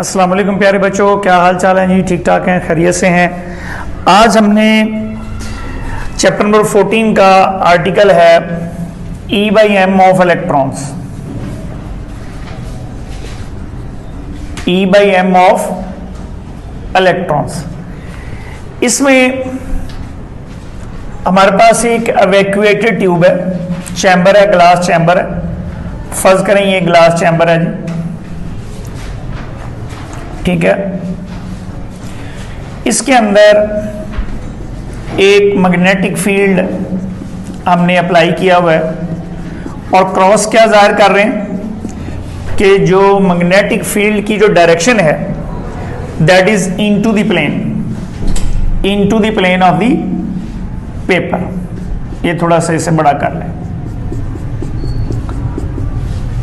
अस्सलाम वालेकुम प्यारे बच्चों, क्या हाल चाल है जी? ठीक ठाक हैं, खैरियत से हैं। आज हमने चैप्टर नंबर 14 का आर्टिकल है e by m of electrons. E by m of electrons, इसमें हमारे पास एक एवैक्यूएटेड ट्यूब है, चैम्बर है, ग्लास चैम्बर है। फर्ज करें ये ग्लास चैम्बर है जी, ठीक है। इसके अंदर एक मैग्नेटिक फील्ड हमने अप्लाई किया हुआ है और क्रॉस क्या जाहिर कर रहे हैं कि जो मैग्नेटिक फील्ड की जो डायरेक्शन है that is into the plane, into the plane of the paper. ये थोड़ा सा इसे बड़ा कर लें,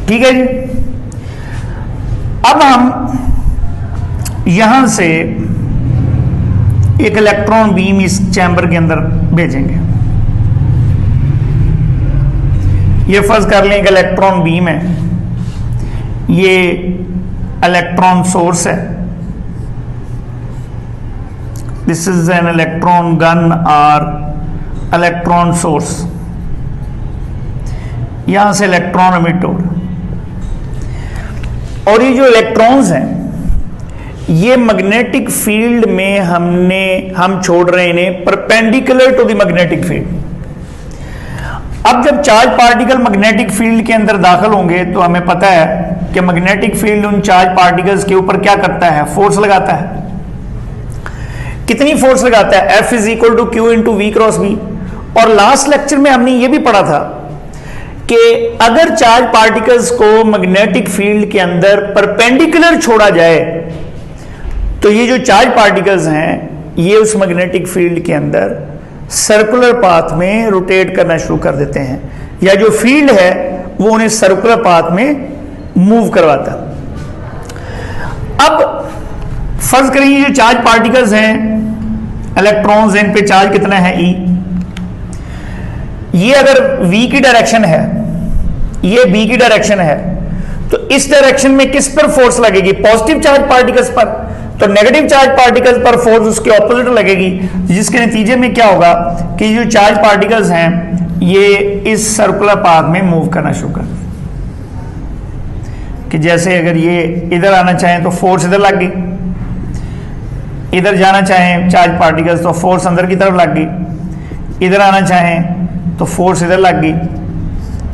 ठीक है जी। अब हम यहां से एक इलेक्ट्रॉन बीम इस चैम्बर के अंदर भेजेंगे। ये फर्ज कर लें एक इलेक्ट्रॉन बीम है, ये इलेक्ट्रॉन सोर्स है। This is an electron gun और इलेक्ट्रॉन सोर्स। यहां से इलेक्ट्रॉन एमिट हो रहा, और ये जो इलेक्ट्रॉन्स हैं ये मैग्नेटिक फील्ड में हम छोड़ रहे हैं इन्हें perpendicular to the magnetic field. अब जब चार्ज पार्टिकल मैग्नेटिक फील्ड के अंदर दाखिल होंगे तो हमें पता है कि मैग्नेटिक फील्ड उन चार्ज पार्टिकल्स के ऊपर क्या करता है, फोर्स लगाता है। कितनी फोर्स लगाता है? F is equal to q into v cross b. और लास्ट लेक्चर में हमने ये भी पढ़ा था कि अगर चार्ज पार्टिकल्स को मैग्नेटिक फील्ड के अंदर परपेंडिकुलर छोड़ा जाए तो ये जो चार्ज पार्टिकल्स हैं ये उस मैग्नेटिक फील्ड के अंदर सर्कुलर पाथ में रोटेट करना शुरू कर देते हैं, या जो फील्ड है वो उन्हें सर्कुलर पाथ में मूव करवाता है। अब फर्ज करें ये जो चार्ज पार्टिकल्स हैं इलेक्ट्रॉन्स, इन पे चार्ज कितना है E। ये अगर V की डायरेक्शन है, ये B की डायरेक्शन है, तो इस डायरेक्शन में किस पर फोर्स लगेगी? पॉजिटिव चार्ज पार्टिकल्स पर। तो नेगेटिव चार्ज पार्टिकल्स पर फोर्स उसके ऑपोजिट लगेगी, जिसके नतीजे में क्या होगा कि जो चार्ज पार्टिकल्स हैं ये इस सर्कुलर पाथ में मूव करना शुरू कर, कि जैसे अगर ये इधर आना चाहें तो फोर्स इधर लग गई, इधर जाना चाहें चार्ज पार्टिकल्स तो फोर्स अंदर की तरफ लग गई, इधर आना चाहें तो फोर्स इधर लग गई,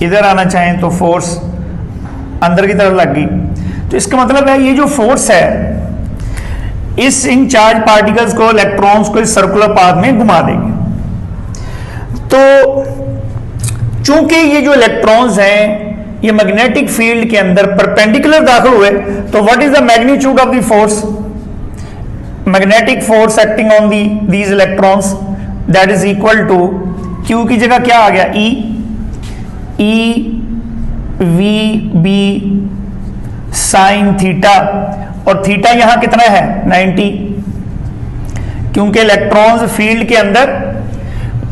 इधर आना चाहें तो फोर्स अंदर की तरफ लग गई। तो इसका मतलब है ये जो फोर्स है इस इन चार्ज पार्टिकल्स को, इलेक्ट्रॉन्स को इस सर्कुलर पाथ में घुमा देंगे। तो चूंकि ये जो इलेक्ट्रॉन्स हैं ये मैग्नेटिक फील्ड के अंदर परपेंडिकुलर दाखिल हुए, तो what is the magnitude of the force? Magnetic force acting on these electrons that is equal to Q की जगह क्या आ गया? E v b sine theta, और थीटा यहां कितना है? 90, क्योंकि इलेक्ट्रॉन्स फील्ड के अंदर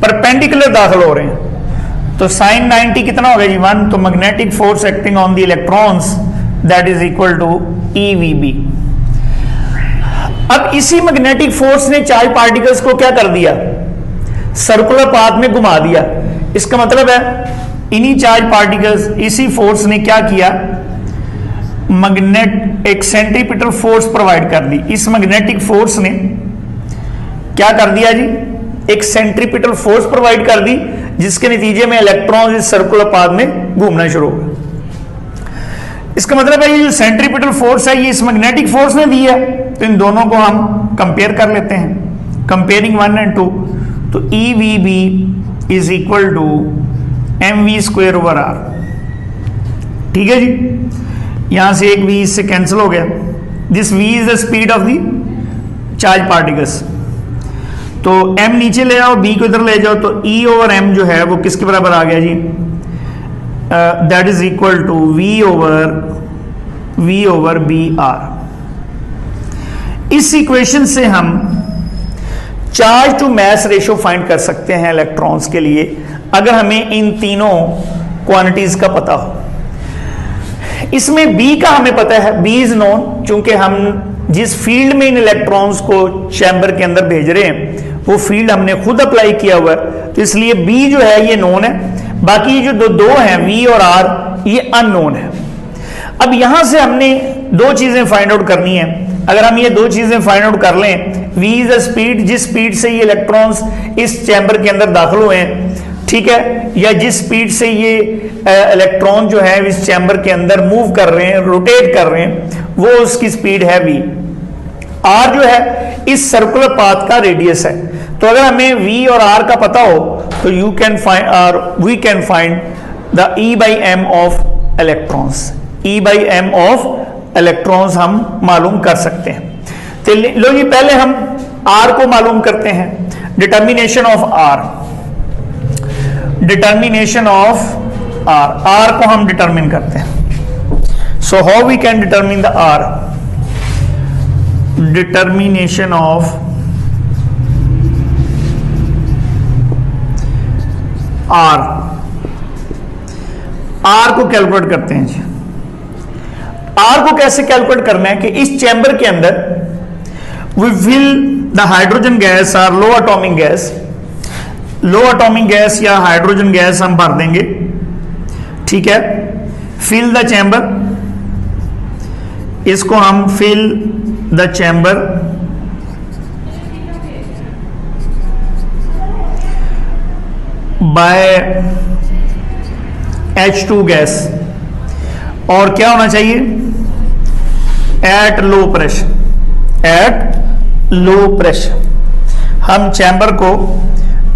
परपेंडिकुलर दाखिल हो रहे हैं। तो साइन 90 कितना होगा जी? 1। तो magnetic force acting on the electrons that is equal to EVB। अब इसी मैग्नेटिक फोर्स ने चार्ज पार्टिकल्स को क्या कर दिया? सर्कुलर पाथ में घुमा दिया। इसका मतलब है इन्हीं चार्ज पार्टिकल्स, इसी फोर्स ने क्या किया? मैग्नेट एक सेंट्रीपिटल फोर्स प्रोवाइड कर दी। इस मैग्नेटिक फोर्स ने क्या कर दिया जी? एक सेंट्रीपिटल फोर्स प्रोवाइड कर दी, जिसके नतीजे में इलेक्ट्रॉन इस सर्कुलर पाथ में घूमना शुरू हो गए। इसका मतलब है ये जो सेंट्रीपिटल फोर्स है ये इस मैग्नेटिक फोर्स ने दी है। तो इन दोनों को हम कंपेयर कर लेते हैं, कंपेयरिंग 1 और 2। तो EVB is equal to mv square over r, ठीक है जी। यहां से एक v इससे कैंसिल हो गया। This v is the speed of the charge particles. तो m नीचे ले आओ, b को इधर ले जाओ, तो E ओवर m जो है वो किसके बराबर आ गया जी? That is equal to v over b r। इस इक्वेशन से हम charge to mass ratio find कर सकते हैं इलेक्ट्रॉन्स के लिए, अगर हमें इन तीनों क्वांटिटीज का पता हो। इसमें बी का हमें पता है, बी इज नोन, चूंकि हम जिस फील्ड में इन इलेक्ट्रॉन्स को चैम्बर के अंदर भेज रहे हैं वो फील्ड हमने खुद अप्लाई किया हुआ है, तो इसलिए बी जो है ये नोन है। बाकी जो दो हैं वी और आर, ये अननोन है। अब यहां से हमने दो चीजें फाइंड आउट करनी है। अगर हम ये दो चीजें फाइंड आउट कर लें, v इज द स्पीड, जिस स्पीड से ये इलेक्ट्रॉन्स इस चैम्बर के अंदर दाखिल हुए हैं, ठीक है, या जिस स्पीड से ये इलेक्ट्रॉन जो है इस चैम्बर के अंदर मूव कर रहे हैं, रोटेट कर रहे हैं, वो उसकी स्पीड है v। r जो है इस सर्कुलर पाथ का रेडियस है। तो अगर हमें v और r का पता हो तो यू कैन फाइंड और we can find the e by m of electrons. e by m of electrons हम मालूम कर सकते हैं। तो लो जी, पहले हम r को मालूम करते हैं। Determination of r, determination of r को हम डिटर्मिन करते हैं। So how we can determine the r? Determination of r को कैलकुलेट करते हैं जी। r को कैसे कैलकुलेट करना है कि इस चैम्बर के अंदर we fill the hydrogen gas और low atomic gas, low atomic gas या हाइड्रोजन गैस हम भर देंगे, ठीक है। फिल द चैम्बर, इसको हम fill the chamber by H2 gas, और क्या होना चाहिए? At low pressure, at low pressure हम चैम्बर को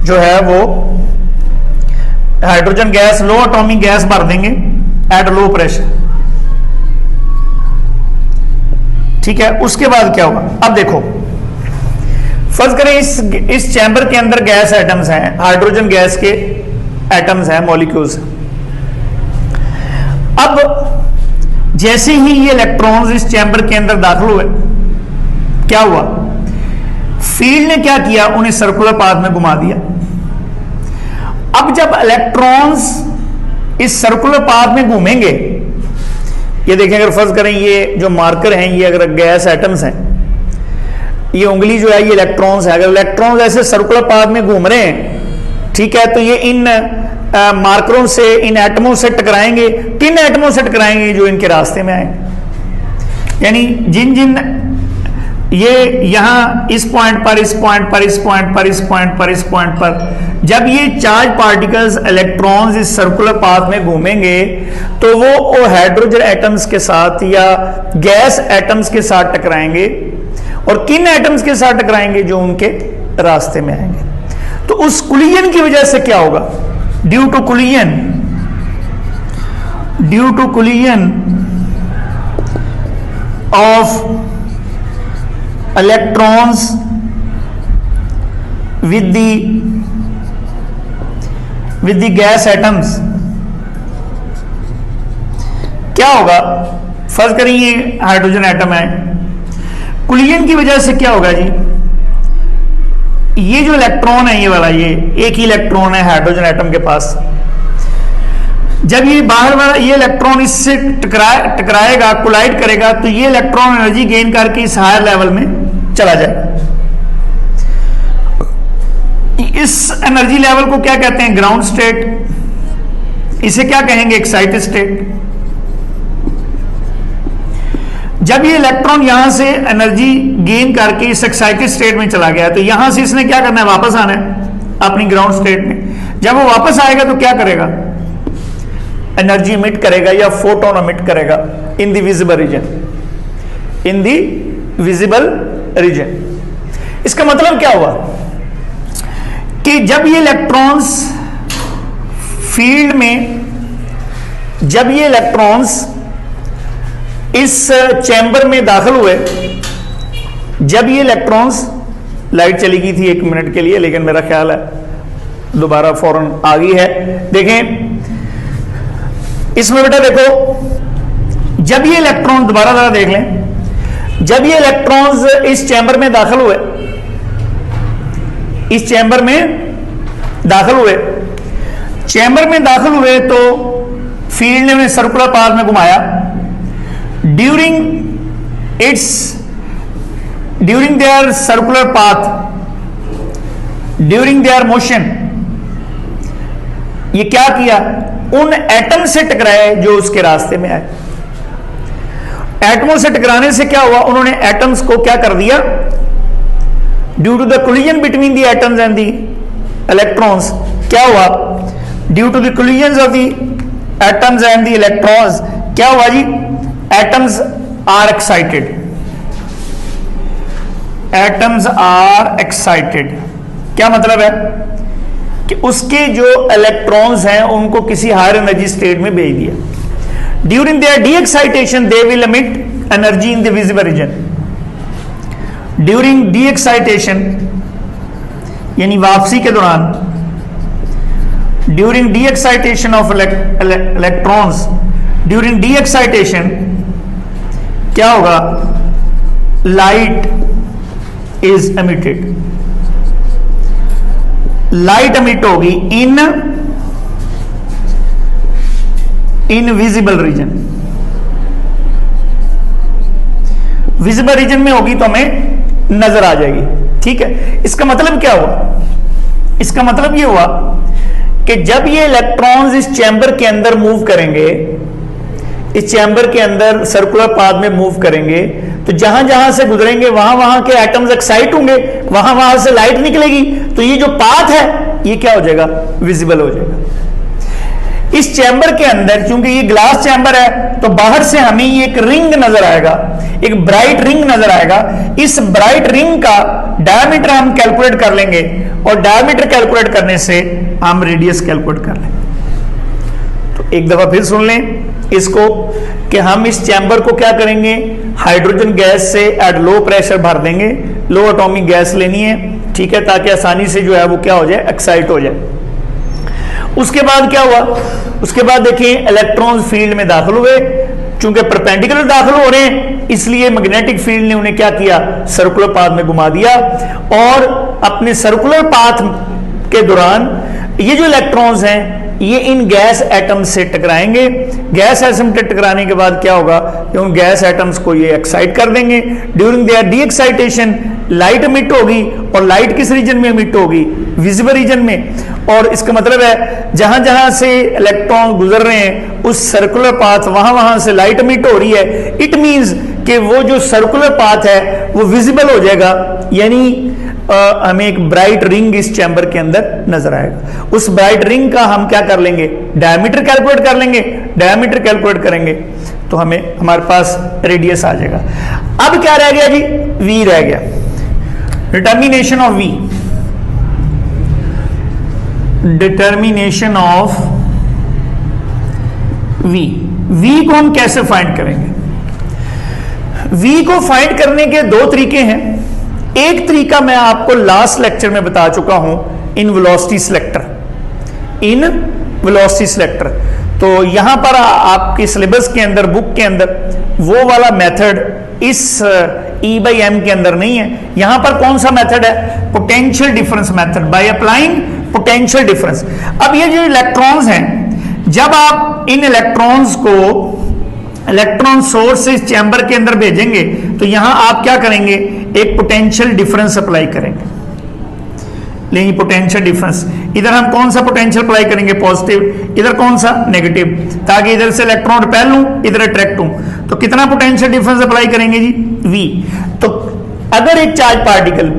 जो है वो hydrogen gas, low atomic gas भर देंगे एट लो प्रेशर, ठीक है। उसके बाद क्या होगा? अब देखो, फर्ज करें इस चैम्बर के अंदर गैस एटम्स हैं, हाइड्रोजन गैस के एटम्स हैं, मॉलिक्यूल्स। अब जैसे ही ये इलेक्ट्रॉन्स इस चैम्बर के अंदर दाखिल हुए, क्या हुआ? फील्ड ने क्या किया? उन्हें सर्कुलर पाथ में घुमा दिया। अब जब इलेक्ट्रॉन्स इस सर्कुलर पाथ में घूमेंगे, ये देखें, अगर फर्ज करें ये जो मार्कर हैं, ये अगर गैस एटम्स हैं, ये उंगली जो है ये इलेक्ट्रॉन्स है। अगर इलेक्ट्रॉन्स ऐसे सर्कुलर पाथ में घूम रहे हैं, ठीक है, तो ये इन मार्करों से, इन एटमों से टकराएंगे। किन एटमों से टकराएंगे? जो इनके रास्ते में आए, यानी जिन जिन ये यहां इस पॉइंट पर, इस पॉइंट पर, इस पॉइंट पर, इस पॉइंट पर, इस पॉइंट पर, जब ये चार्ज पार्टिकल्स, इलेक्ट्रॉन्स इस सर्कुलर पाथ में घूमेंगे तो वो हाइड्रोजन एटम्स के साथ या गैस एटम्स के साथ टकराएंगे। और किन एटम्स के साथ टकराएंगे? जो उनके रास्ते में आएंगे। तो उस कोलिजन की वजह से क्या होगा? Due to collision, due to collision of electrons with the gas atoms, क्या होगा? फर्ज करें ये हाइड्रोजन एटम है, कोलिजन की वजह से क्या होगा जी? ये जो इलेक्ट्रॉन है, ये वाला, ये एक ही इलेक्ट्रॉन है हाइड्रोजन एटम के पास। जब ये बाहर वाला ये इलेक्ट्रॉन इससे टकराएगा, कोलाइड करेगा, तो ये इलेक्ट्रॉन एनर्जी गेन करके इस हायर लेवल में चला जाएगा। इस एनर्जी लेवल को क्या कहते हैं? Ground state. इसे क्या कहेंगे? Excited state. जब ये इलेक्ट्रॉन यहां से एनर्जी गेन करके इस एक्साइटेड स्टेट में चला गया, तो यहां से इसने क्या करना है? वापस आना है अपनी ग्राउंड स्टेट में। जब वो वापस आएगा तो क्या करेगा? एनर्जी इमिट करेगा या फोटोन इमिट करेगा इन the visible reason, in the visible reason. इसका मतलब क्या हुआ कि जब ये इलेक्ट्रॉन्स फील्ड में, जब ये इलेक्ट्रॉन्स इस चैम्बर में दाखिल हुए, जब ये इलेक्ट्रॉन्स, लाइट चली गई थी 1 मिनट के लिए, लेकिन मेरा ख्याल है दोबारा फौरन आ गई है। देखें इसमें बेटा, देखो, जब ये इलेक्ट्रॉन, दोबारा जरा देख लें, जब ये इलेक्ट्रॉन्स इस चैम्बर में दाखिल हुए, इस चैम्बर में दाखिल हुए, चैम्बर में दाखिल हुए, तो फील्ड ने उन्हें सर्कुलर पाथ में घुमाया, during their circular path, during their motion, ये क्या किया, उन एटम से टकराए जो उसके रास्ते में आए। एटमों से टकराने से क्या हुआ, उन्होंने एटम्स को क्या कर दिया, due to the collision between the atoms and the electrons, क्या हुआ, due to the collision of the atoms and the electrons, क्या हुआ जी, atoms are excited, atoms are excited. क्या मतलब है कि उसके जो इलेक्ट्रॉन्स हैं उनको किसी हायर एनर्जी स्टेट में भेज दिया। During their de excitation they will emit energy in the visible region. During de excitation यानी वापसी के दौरान, during de excitation of electrons, during de excitation क्या होगा, light is emitted, light emit होगी in visible region. Visible region में होगी तो हमें नजर आ जाएगी, ठीक है। इसका मतलब क्या हुआ, इसका मतलब ये हुआ कि जब ये इलेक्ट्रॉन्स इस चैम्बर के अंदर मूव करेंगे, इस चैम्बर के अंदर सर्कुलर पाथ में मूव करेंगे, तो जहां जहां से गुजरेंगे वहां वहां के एटम्स एक्साइट होंगे, वहां वहां से लाइट निकलेगी, तो ये जो पाथ है ये क्या हो जाएगा, विजिबल हो जाएगा। इस चैम्बर के अंदर, क्योंकि ये ग्लास चैम्बर है, तो बाहर से हमें ये एक रिंग नजर आएगा, एक ब्राइट रिंग नजर आएगा। इस ब्राइट रिंग का डायमीटर हम कैलकुलेट कर लेंगे, और डायमीटर कैलकुलेट करने से हम रेडियस कैलकुलेट कर लेंगे। तो एक दफा फिर सुन लें इसको कि हम इस चैम्बर को क्या करेंगे, हाइड्रोजन गैस से एट लो प्रेशर भर देंगे, लो एटॉमिक गैस लेनी है, ठीक है, ताकि आसानी से जो है वो क्या हो जाए, एक्साइट हो जाए। उसके बाद क्या हुआ, उसके बाद देखिए इलेक्ट्रॉन्स फील्ड में दाखिल हुए, चूंकि परपेंडिकुलर दाखिल हो रहे हैं इसलिए मैग्नेटिक फील्ड ने उन्हें क्या किया, सर्कुलर पाथ में घुमा दिया, और अपने सर्कुलर पाथ के दौरान ये जो इलेक्ट्रॉन्स हैं ये इन गैस एटम्स से टकराएंगे। गैस एटम से टकराने के बाद क्या होगा कि उन गैस एटम्स को ये एक्साइट कर देंगे। During their de excitation light emit होगी, और लाइट किस रीजन में एमिट होगी, विजिबल रीजन में। और इसका मतलब है जहां जहां से इलेक्ट्रॉन गुजर रहे हैं उस सर्कुलर पाथ वहां वहां से लाइट एमिट हो रही है। इट मींस कि वो जो सर्कुलर पाथ है वो विजिबल हो जाएगा, यानी हमें एक ब्राइट रिंग इस चैम्बर के अंदर नजर आएगा। उस ब्राइट रिंग का हम क्या कर लेंगे, डायमीटर कैलकुलेट कर लेंगे। डायमीटर कैलकुलेट करेंगे तो हमें हमारे पास रेडियस आ जाएगा। अब क्या रह गया जी, वी रह गया, determination of v. Determination of v, v को हम कैसे फाइंड करेंगे। वी को फाइंड करने के दो तरीके हैं। एक तरीका मैं आपको लास्ट लेक्चर में बता चुका हूं, in velocity selector, in velocity selector. तो यहां पर आपके सिलेबस के अंदर, बुक के अंदर वो वाला मेथड इस E/m के अंदर नहीं है। यहां पर कौन सा मेथड है, potential difference method, by applying potential difference. अब ये जो इलेक्ट्रॉन्स हैं, जब आप इन इलेक्ट्रॉन्स को इलेक्ट्रॉन सोर्स से इस चैम्बर के अंदर भेजेंगे तो यहां आप क्या करेंगे, एक पोटेंशियल डिफरेंस अप्लाई करेंगे। लेकिन पोटेंशियल डिफरेंस, इधर हम कौन सा पोटेंशियल अप्लाई करेंगे, पॉजिटिव, इधर कौन सा, नेगेटिव, ताकि इधर से इलेक्ट्रॉन रिपेल हूं, इधर अट्रैक्ट हूं। तो कितना पोटेंशियल डिफरेंस अप्लाई करेंगे जी, V। तो अगर एक चार्ज पार्टिकल,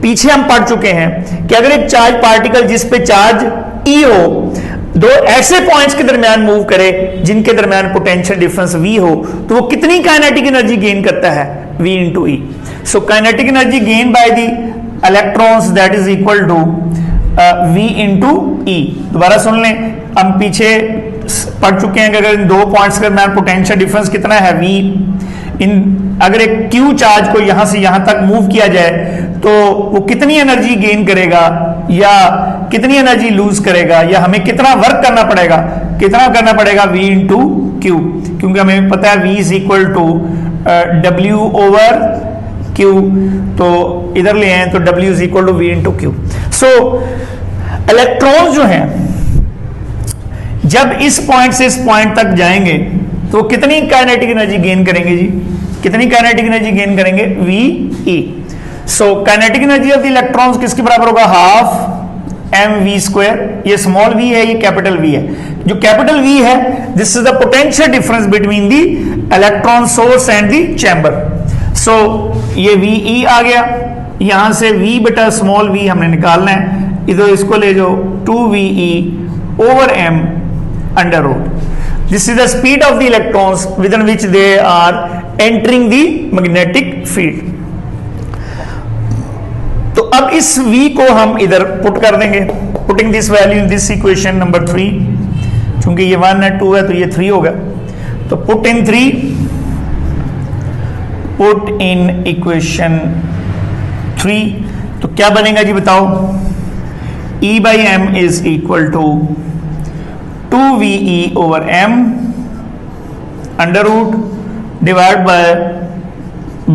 पीछे हम पढ़ चुके हैं कि अगर एक चार्ज पार्टिकल जिस पे चार्ज E हो, दो ऐसे पॉइंट्स के दरमियान मूव करे जिनके दरमियान पोटेंशियल डिफरेंस V हो, तो वो कितनी काइनेटिक एनर्जी गेन करता है, V into E। So kinetic energy gain by the electrons that is equal to V into E। दोबारा सुन लें, हम पीछे पढ़ चुके हैं कि अगर इन दो पॉइंट्स के दरमियान पोटेंशियल डिफरेंस कितना है, V। अगर एक Q चार्ज को यहां से यहां तक मूव किया जाए तो वो कितनी एनर्जी गेन करेगा या कितनी एनर्जी लूज करेगा, या हमें कितना वर्क करना पड़ेगा, V into Q, क्योंकि हमें पता है V is equal to W over Q। तो इधर ले आए तो W is equal to V into Q। So electron जो हैं जब इस पॉइंट से इस पॉइंट तक जाएंगे तो कितनी काइनेटिक एनर्जी गेन करेंगे जी, कितनी काइनेटिक एनर्जी गेन करेंगे, V e. So kinetic energy of the electrons किसके बराबर होगा, हाफ एम वी स्क्वायर। ये स्मॉल वी है, ये कैपिटल वी है। जो कैपिटल वी है, this is the potential difference between the electron source and the chamber. So ये वी ई आ गया, यहां से v बटा स्मॉल v हमने निकालना है, इधर इसको ले जाओ 2ve over m under root. This is the speed of the electrons within which they are entering the magnetic field. तो अब इस v को हम इधर पुट कर देंगे, putting this value in this equation number 3, चूंकि ये 1 है 2 है तो ये 3 होगा। तो put in 3, put in equation 3, तो क्या बनेगा जी बताओ, E by m is equal to 2ve over m under root divide by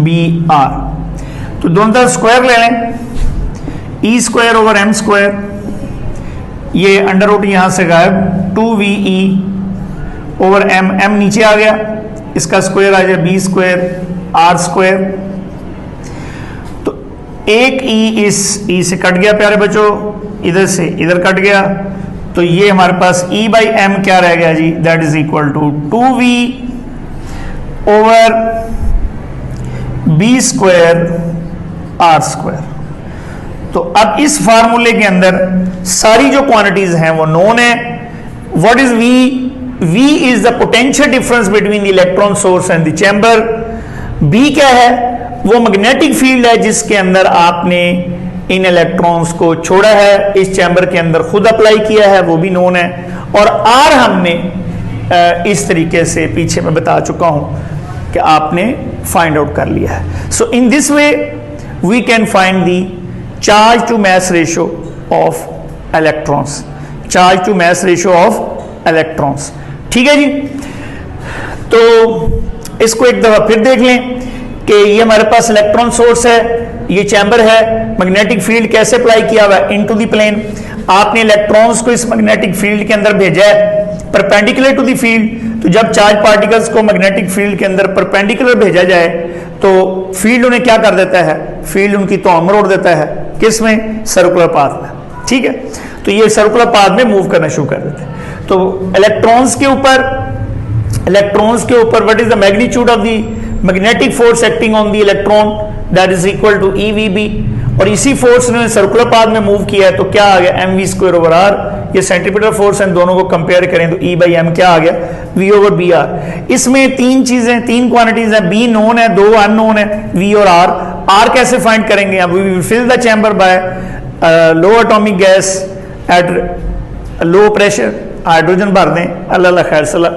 br। तो दोनों तरफ स्क्वायर ले लें, e square over m square, ये अंडर रूट यहां से गायब, 2ve ओवर m, m नीचे आ गया, इसका स्क्वायर आ जाए b स्क्वायर r स्क्वायर। तो एक e इस e से कट गया प्यारे बच्चों, इधर से इधर कट गया, तो ये हमारे पास E बाई एम क्या रह गया जी, that is equal to 2v over b square r square. तो अब इस फार्मूले के अंदर सारी जो क्वांटिटीज हैं वो नोन है। What is v, v is the potential difference between the electron source and the chamber. b क्या है, वो मैग्नेटिक फील्ड है जिसके अंदर आपने इन इलेक्ट्रॉन्स को छोड़ा है, इस चैम्बर के अंदर खुद अप्लाई किया है, वो भी नोन है। और आर हमने इस तरीके से पीछे मैं बता चुका हूं कि आपने फाइंड आउट कर लिया है। So in this way we can find the charge to mass ratio of electrons, charge to mass ratio of electrons. ठीक है जी, तो इसको एक दफा फिर देख लें कि ये हमारे पास इलेक्ट्रॉन सोर्स है, ये चैम्बर है, मैग्नेटिक फील्ड कैसे अप्लाई किया हुआ है, इनटू द प्लेन। आपने इलेक्ट्रॉन्स को इस मैग्नेटिक फील्ड के अंदर भेजा है परपेंडिकुलर टू द फील्ड। तो जब चार्ज पार्टिकल्स को मैग्नेटिक फील्ड के अंदर परपेंडिकुलर भेजा जाए तो फील्ड उन्हें क्या कर देता है, फील्ड उनकी तौम रोड़ देता है, किस में, सर्कुलर पाथ में। ठीक है, तो ये सर्कुलर पाथ में मूव करना शुरू कर देते हैं। तो इलेक्ट्रॉन्स के ऊपर what is the magnitude of the magnetic force acting on the electron, that is equal to EVB। और इसी फोर्स ने सर्कुलर पाथ में मूव किया है, तो क्या आ गया, mv स्क्वायर ओवर r। ये सेंट्रीपिटल फोर्स है, दोनों को कंपेयर करें तो E बाई m क्या आ गया, v ओवर br। इसमें तीन चीजें, तीन क्वांटिटीज हैं, b नोन है, दो अननोन है, v और r कैसे फाइंड करेंगे, अब we will fill the chamber by low atomic gas at low pressure, hydrogen भर दें, अल्लाह खैर सला।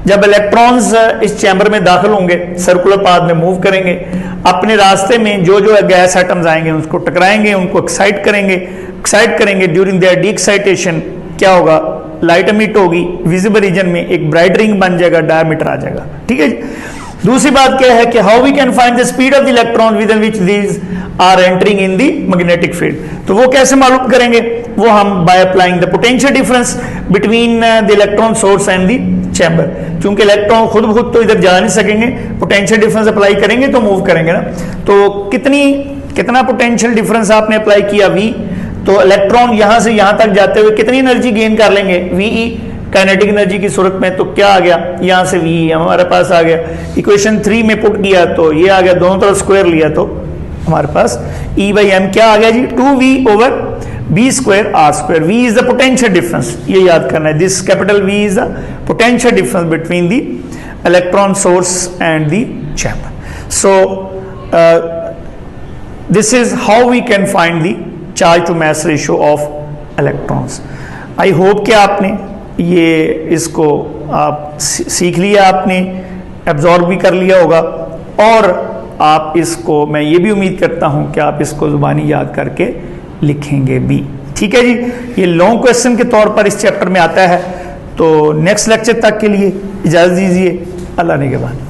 जब इलेक्ट्रॉन्स इस चैम्बर में दाखिल होंगे, सर्कुलर पाथ में मूव करेंगे, अपने रास्ते में जो जो गैस एटम्स आएंगे उसको टकराएंगे, उनको एक्साइट करेंगे। ड्यूरिंग देयर डी एक्साइटेशन क्या होगा, लाइट एमिट होगी, विजिबल रीजन में एक ब्राइट रिंग बन जाएगा, डायमीटर आ जाएगा। ठीक है जी। दूसरी बात क्या है कि how we can find the speed of the electron within which these are entering in the magnetic field. तो वो कैसे मालूम करेंगे, वो हम by applying the potential difference between the electron source and the chamber. क्योंकि electron खुद तो इधर जा नहीं सकेंगे, पोटेंशियल डिफरेंस अप्लाई करेंगे तो मूव करेंगे ना। तो कितना पोटेंशियल डिफरेंस आपने अप्लाई किया v, तो इलेक्ट्रॉन यहां से यहां तक जाते हुए कितनी एनर्जी गेन कर लेंगे, ve काइनेटिक एनर्जी की सूरत में। तो क्या आ गया, यहां से v हमारे पास आ गया, इक्वेशन 3 में पुट किया तो ये आ गया, दोनों तरफ स्क्वायर लिया तो हमारे पास E बाई m क्या आ गया जी, 2v over b square r square. v is the potential difference, ये याद करना है, this capital V is the potential difference between the electron source and the chamber. So this is how we can find the charge to mass ratio of electrons. I hope कि आपने ये इसको आप सीख लिया, आपने एब्जॉर्ब भी कर लिया होगा, और आप इसको, मैं ये भी उम्मीद करता हूं कि आप इसको जुबानी याद करके लिखेंगे भी। ठीक है जी, ये लॉन्ग क्वेश्चन के तौर पर इस चैप्टर में आता है। तो नेक्स्ट लेक्चर तक के लिए इजाज़त दीजिए, अल्लाह ने के बाद।